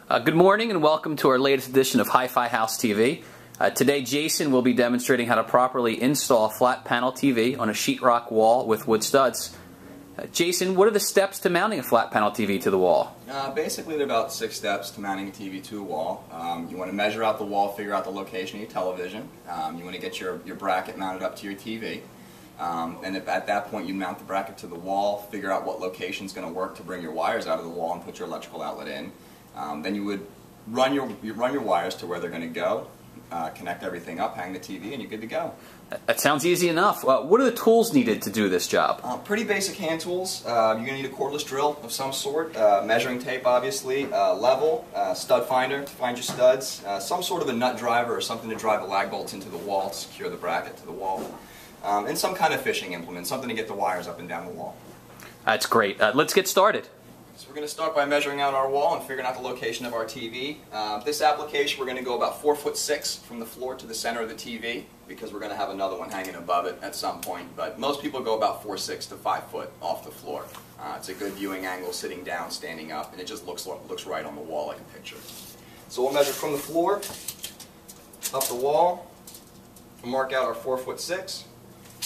Good morning and welcome to our latest edition of HiFi House TV. Today Jason will be demonstrating how to properly install a flat panel TV on a sheetrock wall with wood studs. Jason, what are the steps to mounting a flat panel TV to the wall? Basically, there are about 6 steps to mounting a TV to a wall. You want to measure out the wall, figure out the location of your television. You want to get your bracket mounted up to your TV. And at that point you mount the bracket to the wall, figure out what location is going to work to bring your wires out of the wall and put your electrical outlet in. Then you would run your wires to where they're going to go, connect everything up, hang the TV, and you're good to go. That sounds easy enough. What are the tools needed to do this job? Pretty basic hand tools. You're going to need a cordless drill of some sort, measuring tape obviously, level, stud finder to find your studs, some sort of a nut driver or something to drive the lag bolts into the wall to secure the bracket to the wall, and some kind of fishing implement, something to get the wires up and down the wall. That's great. Let's get started. So we're going to start by measuring out our wall and figuring out the location of our TV. This application we're going to go about 4'6" from the floor to the center of the TV because we're going to have another one hanging above it at some point. But most people go about 4'6" to 5 foot off the floor. It's a good viewing angle sitting down, standing up, and it just looks right on the wall like a picture. So we'll measure from the floor up the wall, we'll mark out our 4'6",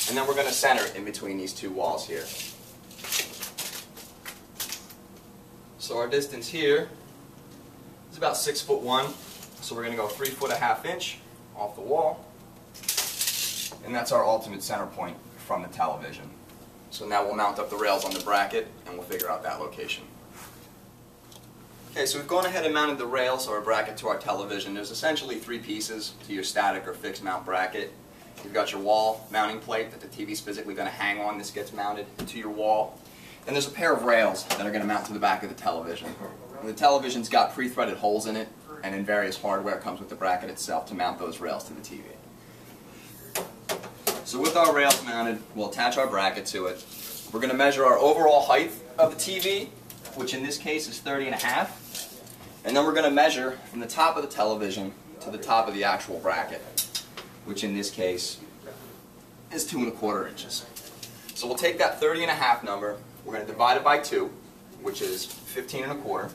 and then we're going to center it in between these two walls here. So our distance here is about 6'1", so we're going to go 3'1/2" off the wall, and that's our ultimate center point from the television. So now we'll mount up the rails on the bracket and we'll figure out that location. Okay, so we've gone ahead and mounted the rails or a bracket to our television. There's essentially 3 pieces to your static or fixed mount bracket. You've got your wall mounting plate that the TV is physically going to hang on. This gets mounted to your wall. And there's a pair of rails that are going to mount to the back of the television. And the television's got pre-threaded holes in it, and in various hardware comes with the bracket itself to mount those rails to the TV. So with our rails mounted, we'll attach our bracket to it. We're going to measure our overall height of the TV, which in this case is 30.5. And then we're going to measure from the top of the television to the top of the actual bracket, which in this case is 2¼ inches. So we'll take that 30.5 number. We're going to divide it by 2, which is 15¼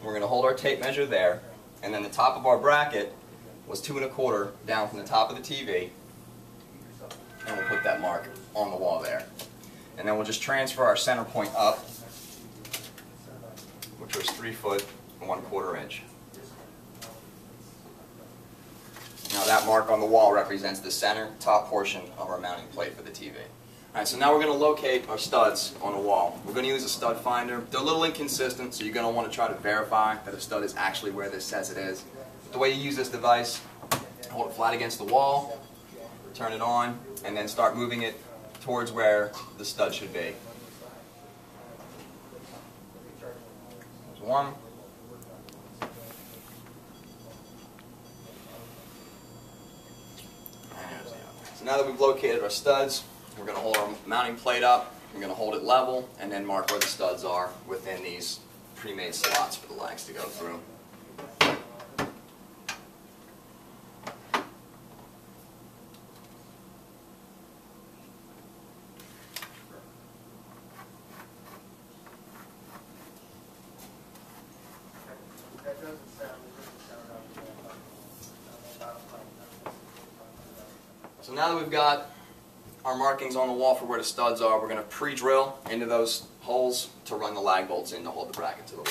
We're going to hold our tape measure there, and then the top of our bracket was 2¼ down from the top of the TV, and we'll put that mark on the wall there. And then we'll just transfer our center point up, which was 3'1¼ inch. Now that mark on the wall represents the center top portion of our mounting plate for the TV. Alright, so now we're going to locate our studs on the wall. We're going to use a stud finder. They're a little inconsistent, so you're going to want to try to verify that a stud is actually where this says it is. The way you use this device, hold it flat against the wall, turn it on, and then start moving it towards where the stud should be. There's one. So now that we've located our studs, we're going to hold our mounting plate up, we're going to hold it level, and then mark where the studs are within these pre-made slots for the lags to go through. So now that we've got our markings on the wall for where the studs are, we're going to pre-drill into those holes to run the lag bolts in to hold the bracket to the wall.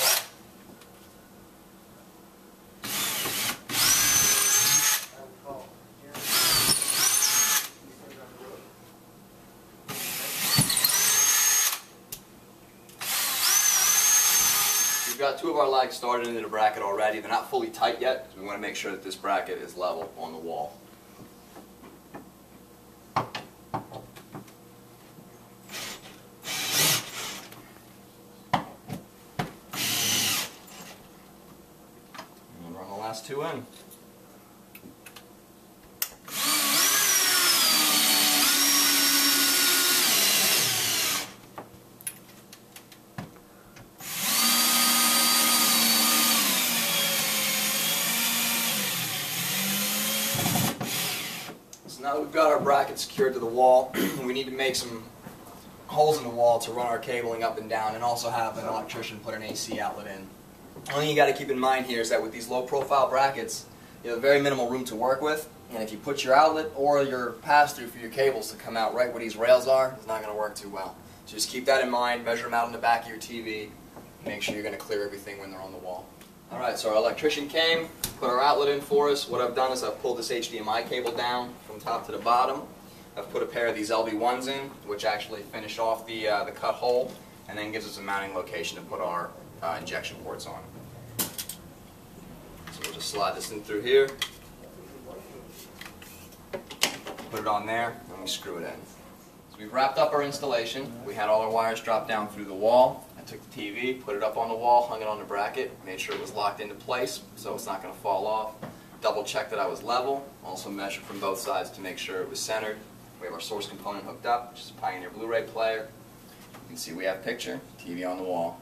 We've got 2 of our lags started into the bracket already. They're not fully tight yet, because we want to make sure that this bracket is level on the wall. Last 2 in. So now that we've got our bracket secured to the wall, we need to make some holes in the wall to run our cabling up and down, and also have an electrician put an AC outlet in. The only thing you got to keep in mind here is that with these low profile brackets, you have very minimal room to work with, and if you put your outlet or your pass-through for your cables to come out right where these rails are, it's not going to work too well. So just keep that in mind, measure them out in the back of your TV, make sure you're going to clear everything when they're on the wall. Alright, so our electrician came, put our outlet in for us. What I've done is I've pulled this HDMI cable down from top to the bottom. I've put a pair of these LV1s in, which actually finish off the cut hole, and then gives us a mounting location to put our injection ports on. So we'll just slide this in through here, put it on there, and we screw it in. So we've wrapped up our installation. We had all our wires drop down through the wall. I took the TV, put it up on the wall, hung it on the bracket, made sure it was locked into place so it's not going to fall off. Double checked that I was level, also measured from both sides to make sure it was centered. We have our source component hooked up, which is a Pioneer Blu-ray player. You can see we have picture, TV on the wall.